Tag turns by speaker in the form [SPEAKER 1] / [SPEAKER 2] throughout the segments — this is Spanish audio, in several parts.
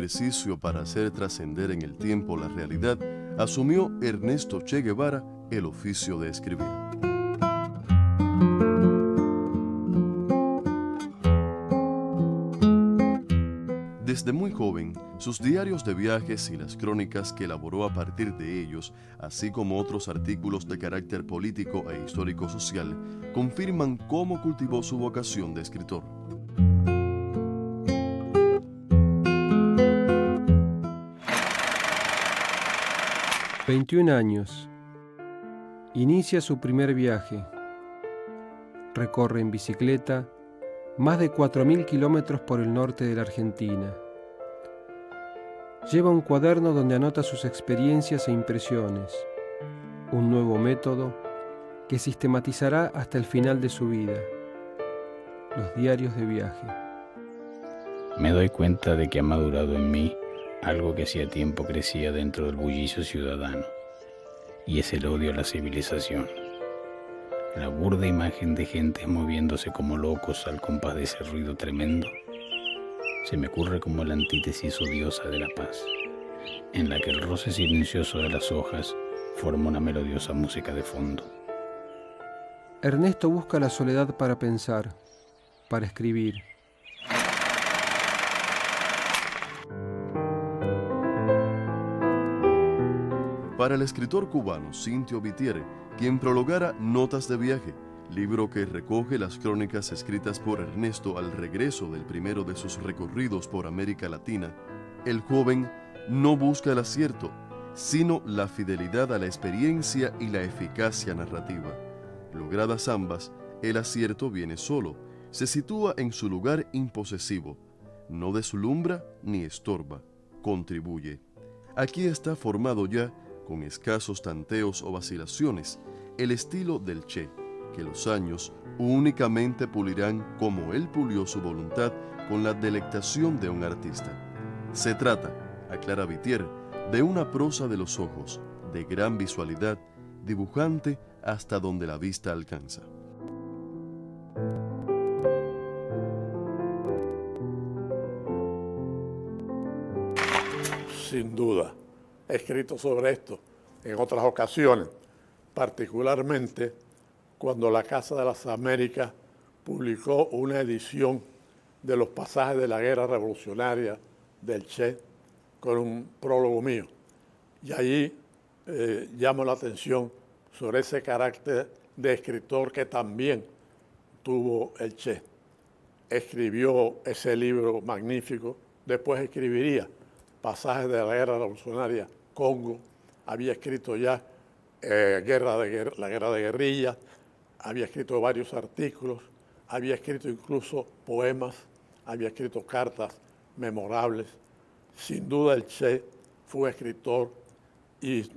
[SPEAKER 1] ejercicio para hacer trascender en el tiempo la realidad, asumió Ernesto Che Guevara el oficio de escribir. Desde muy joven, sus diarios de viajes y las crónicas que elaboró a partir de ellos, así como otros artículos de carácter político e histórico-social, confirman cómo cultivó su vocación de escritor.
[SPEAKER 2] «21 años. Inicia su primer viaje. Recorre en bicicleta más de 4.000 kilómetros por el norte de la Argentina. Lleva un cuaderno donde anota sus experiencias e impresiones, un nuevo método que sistematizará hasta el final de su vida, los diarios de viaje.
[SPEAKER 3] Me doy cuenta de que ha madurado en mí algo que hacía tiempo crecía dentro del bullicio ciudadano, y es el odio a la civilización. La burda imagen de gentes moviéndose como locos al compás de ese ruido tremendo se me ocurre como la antítesis odiosa de la paz, en la que el roce silencioso de las hojas forma una melodiosa música de fondo.
[SPEAKER 2] Ernesto busca la soledad para pensar, para escribir.
[SPEAKER 1] Para el escritor cubano Cintio Vitier, quien prologara Notas de viaje, libro que recoge las crónicas escritas por Ernesto al regreso del primero de sus recorridos por América Latina, el joven no busca el acierto, sino la fidelidad a la experiencia y la eficacia narrativa. Logradas ambas, el acierto viene solo, se sitúa en su lugar imposesivo, no deslumbra ni estorba, contribuye. Aquí está formado ya, con escasos tanteos o vacilaciones, el estilo del Che, que los años únicamente pulirán como él pulió su voluntad con la delectación de un artista. Se trata, aclara Vitier, de una prosa de los ojos, de gran visualidad, dibujante hasta donde la vista alcanza.
[SPEAKER 4] Sin duda, he escrito sobre esto en otras ocasiones, particularmente cuando la Casa de las Américas publicó una edición de los pasajes de la guerra revolucionaria del Che con un prólogo mío. Y allí llamo la atención sobre ese carácter de escritor que también tuvo el Che. Escribió ese libro magnífico, después escribiría pasajes de la guerra revolucionaria Congo, había escrito ya la guerra de guerrillas, había escrito varios artículos, había escrito incluso poemas, había escrito cartas memorables. Sin duda el Che fue escritor y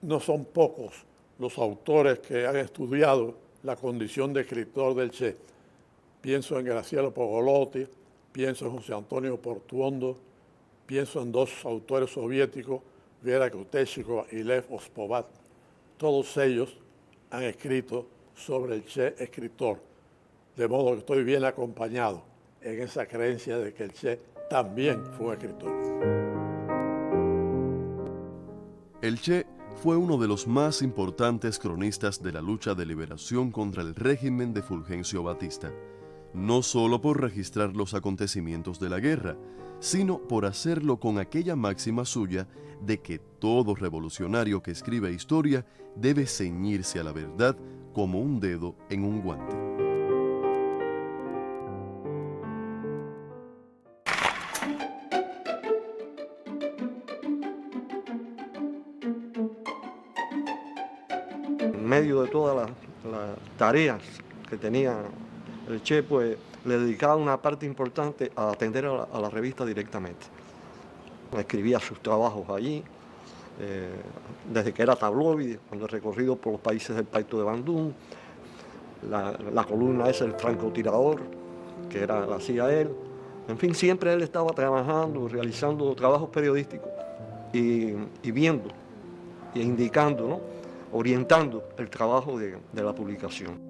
[SPEAKER 4] no son pocos los autores que han estudiado la condición de escritor del Che. Pienso en Graciela Pogolotti, pienso en José Antonio Portuondo, pienso en dos autores soviéticos, Vera Krutechikova y Lev Ospovat. Todos ellos han escrito sobre el Che escritor, de modo que estoy bien acompañado en esa creencia de que el Che también fue escritor.
[SPEAKER 1] El Che fue uno de los más importantes cronistas de la lucha de liberación contra el régimen de Fulgencio Batista, no solo por registrar los acontecimientos de la guerra, sino por hacerlo con aquella máxima suya de que todo revolucionario que escribe historia debe ceñirse a la verdad como un dedo en un guante.
[SPEAKER 5] En medio de todas las tareas que tenía el Che, pues le dedicaba una parte importante a atender a la revista directamente. Escribía sus trabajos allí, desde que era tabloide, cuando he recorrido por los países del Pacto de Bandung, la columna esa, el francotirador, que la hacía él. En fin, siempre él estaba trabajando, realizando trabajos periodísticos y viendo e indicando, ¿no?, orientando el trabajo de la publicación.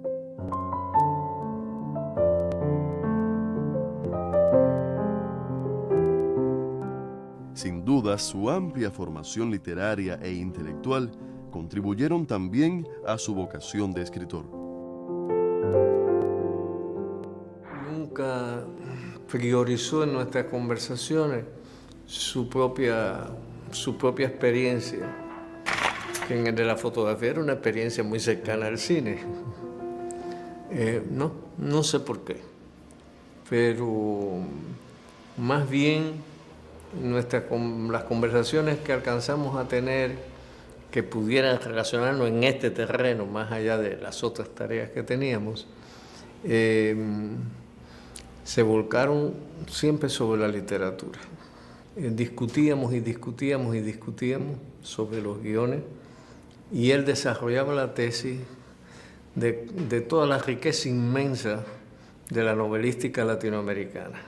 [SPEAKER 1] duda, su amplia formación literaria e intelectual contribuyeron también a su vocación de escritor.
[SPEAKER 6] Nunca priorizó en nuestras conversaciones su propia experiencia, que en el de la fotografía era una experiencia muy cercana al cine. No sé por qué, pero más bien las conversaciones que alcanzamos a tener que pudieran relacionarnos en este terreno, más allá de las otras tareas que teníamos, se volcaron siempre sobre la literatura. Discutíamos sobre los guiones, y él desarrollaba la tesis de toda la riqueza inmensa de la novelística latinoamericana.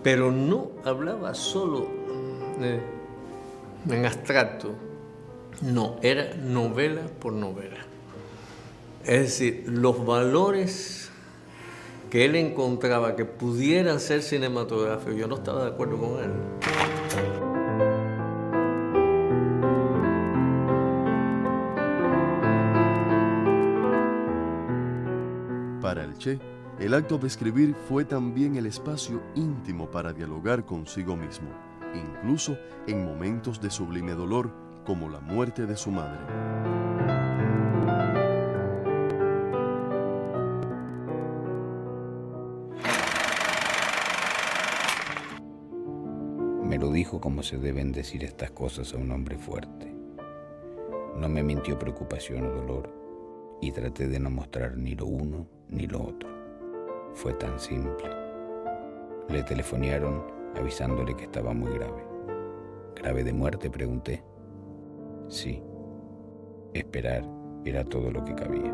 [SPEAKER 6] Pero no hablaba solo en abstracto, no, era novela por novela. Es decir, los valores que él encontraba que pudieran ser cinematográficos, yo no estaba de acuerdo con él.
[SPEAKER 1] Para el Che, el acto de escribir fue también el espacio íntimo para dialogar consigo mismo, incluso en momentos de sublime dolor, como la muerte de su madre.
[SPEAKER 3] Me lo dijo como se deben decir estas cosas a un hombre fuerte. No me mintió preocupación o dolor, y traté de no mostrar ni lo uno ni lo otro. Fue tan simple. Le telefonearon avisándole que estaba muy grave. ¿Grave de muerte?, pregunté. Sí. Esperar era todo lo que cabía.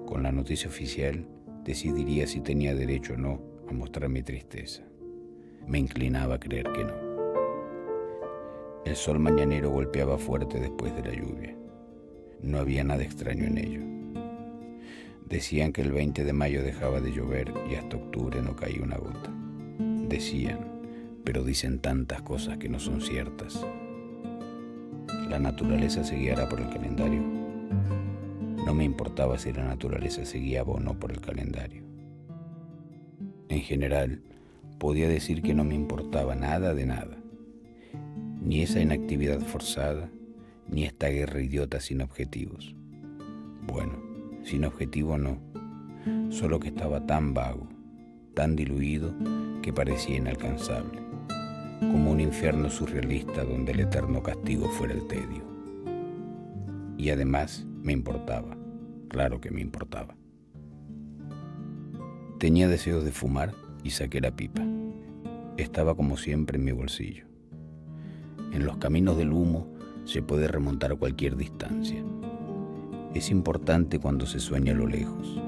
[SPEAKER 3] Con la noticia oficial decidiría si tenía derecho o no a mostrar mi tristeza. Me inclinaba a creer que no. El sol mañanero golpeaba fuerte después de la lluvia. No había nada extraño en ello. Decían que el 20 de mayo dejaba de llover y hasta octubre no caía una gota. Decían, pero dicen tantas cosas que no son ciertas. La naturaleza se guiará por el calendario. No me importaba si la naturaleza se guiaba o no por el calendario. En general, podía decir que no me importaba nada de nada. Ni esa inactividad forzada, ni esta guerra idiota sin objetivos. Bueno, sin objetivo no, solo que estaba tan vago, tan diluido, que parecía inalcanzable, como un infierno surrealista donde el eterno castigo fuera el tedio. Y además me importaba, claro que me importaba. Tenía deseos de fumar y saqué la pipa. Estaba como siempre en mi bolsillo. En los caminos del humo se puede remontar a cualquier distancia. Es importante cuando se sueña a lo lejos,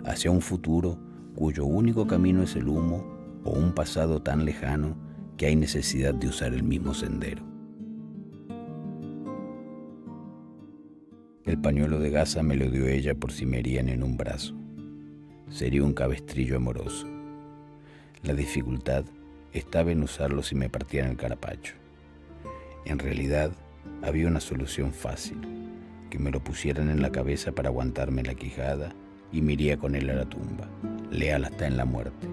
[SPEAKER 3] hacia un futuro cuyo único camino es el humo, o un pasado tan lejano que hay necesidad de usar el mismo sendero. El pañuelo de gasa me lo dio ella por si me herían en un brazo. Sería un cabestrillo amoroso. La dificultad estaba en usarlo si me partían el carapacho. En realidad, había una solución fácil, que me lo pusieran en la cabeza para aguantarme la quijada y me iría con él a la tumba, leal hasta en la muerte.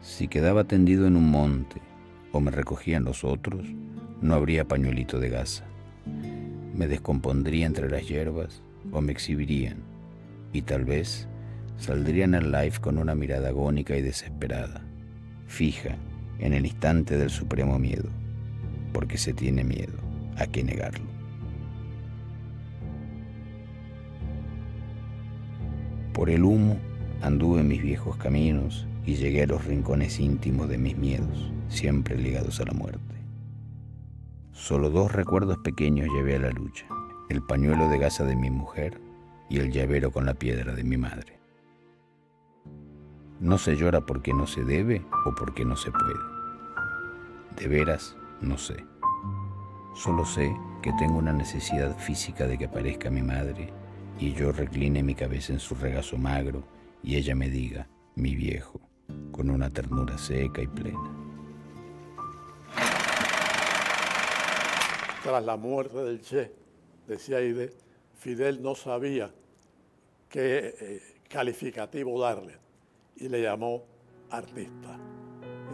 [SPEAKER 3] Si quedaba tendido en un monte o me recogían los otros, no habría pañuelito de gasa. Me descompondría entre las hierbas o me exhibirían, y tal vez saldrían al live con una mirada agónica y desesperada, fija en el instante del supremo miedo, porque se tiene miedo, ¿a qué negarlo? Por el humo anduve mis viejos caminos y llegué a los rincones íntimos de mis miedos, siempre ligados a la muerte. Solo 2 recuerdos pequeños llevé a la lucha: el pañuelo de gasa de mi mujer y el llavero con la piedra de mi madre. No se llora porque no se debe o porque no se puede. De veras, no sé. Solo sé que tengo una necesidad física de que aparezca mi madre y yo recline mi cabeza en su regazo magro y ella me diga, mi viejo, con una ternura seca y plena.
[SPEAKER 4] tras la muerte del Che, decía Aide, Fidel no sabía qué calificativo darle y le llamó artista.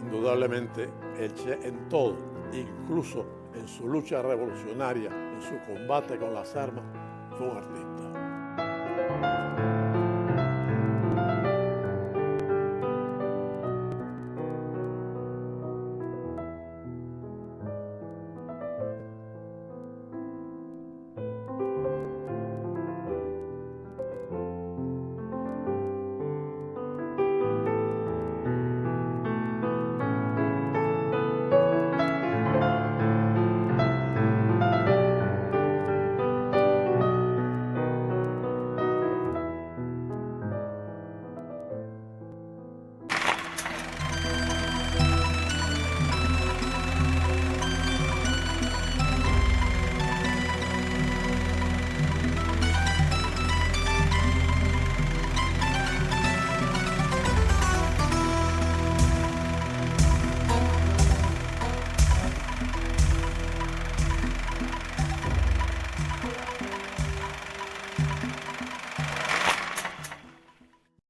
[SPEAKER 4] Indudablemente el Che en todo, incluso en su lucha revolucionaria, en su combate con las armas, fue un artista.